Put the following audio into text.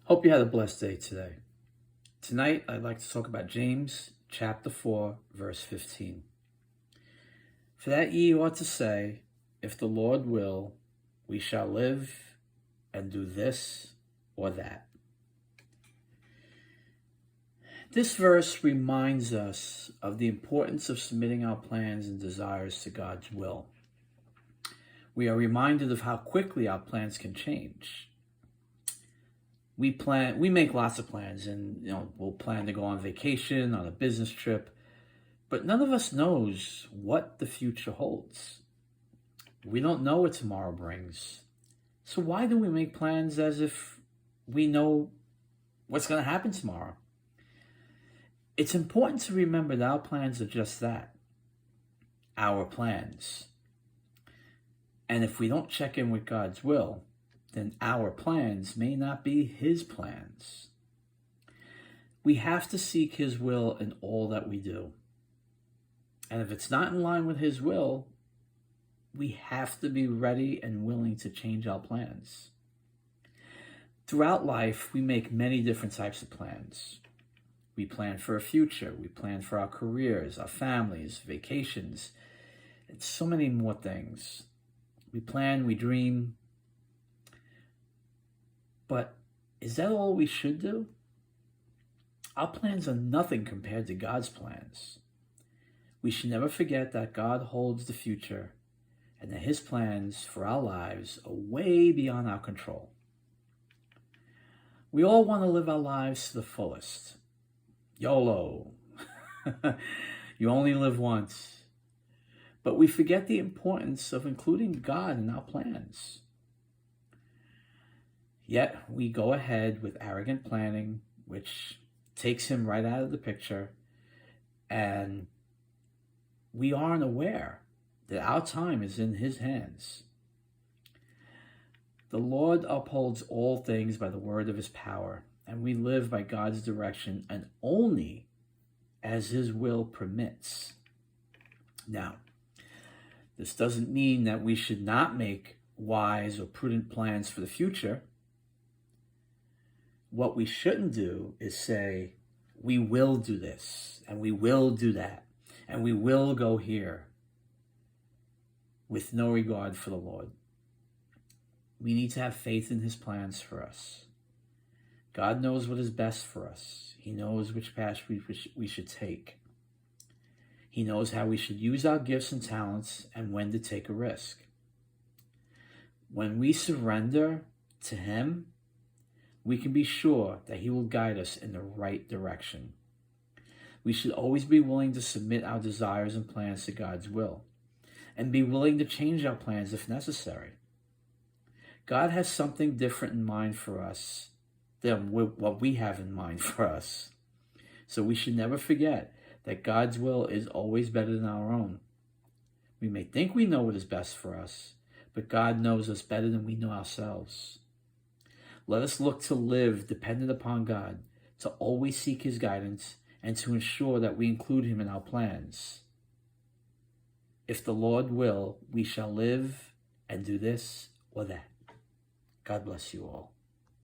Hope you had a blessed day today. Tonight, I'd like to talk about James chapter 4, verse 15. For that ye ought to say, if the Lord will, we shall live and do this or that. This verse reminds us of the importance of submitting our plans and desires to God's will. We are reminded of how quickly our plans can change. We make lots of plans, and we'll plan to go on vacation, on a business trip, but none of us knows what the future holds. We don't know what tomorrow brings. So why do we make plans as if we know what's going to happen tomorrow? It's important to remember that our plans are just that, our plans. And if we don't check in with God's will, then our plans may not be His plans. We have to seek His will in all that we do. And if it's not in line with His will, we have to be ready and willing to change our plans. Throughout life, we make many different types of plans. We plan for a future. We plan for our careers, our families, vacations, and so many more things. We plan, we dream. But is that all we should do? Our plans are nothing compared to God's plans. We should never forget that God holds the future and that His plans for our lives are way beyond our control. We all want to live our lives to the fullest. YOLO. You only live once. But we forget the importance of including God in our plans. Yet we go ahead with arrogant planning, which takes Him right out of the picture, and we aren't aware that our time is in His hands. The Lord upholds all things by the word of His power, and we live by God's direction and only as His will permits. Now, this doesn't mean that we should not make wise or prudent plans for the future. What we shouldn't do is say, we will do this, and we will do that, and we will go here, with no regard for the Lord. We need to have faith in His plans for us. God knows what is best for us. He knows which path we should take. He knows how we should use our gifts and talents and when to take a risk. When we surrender to Him, we can be sure that He will guide us in the right direction. We should always be willing to submit our desires and plans to God's will, and be willing to change our plans if necessary. God has something different in mind for us than what we have in mind for us. So we should never forget that God's will is always better than our own. We may think we know what is best for us, but God knows us better than we know ourselves. Let us look to live dependent upon God, to always seek His guidance, and to ensure that we include Him in our plans. If the Lord will, we shall live and do this or that. God bless you all.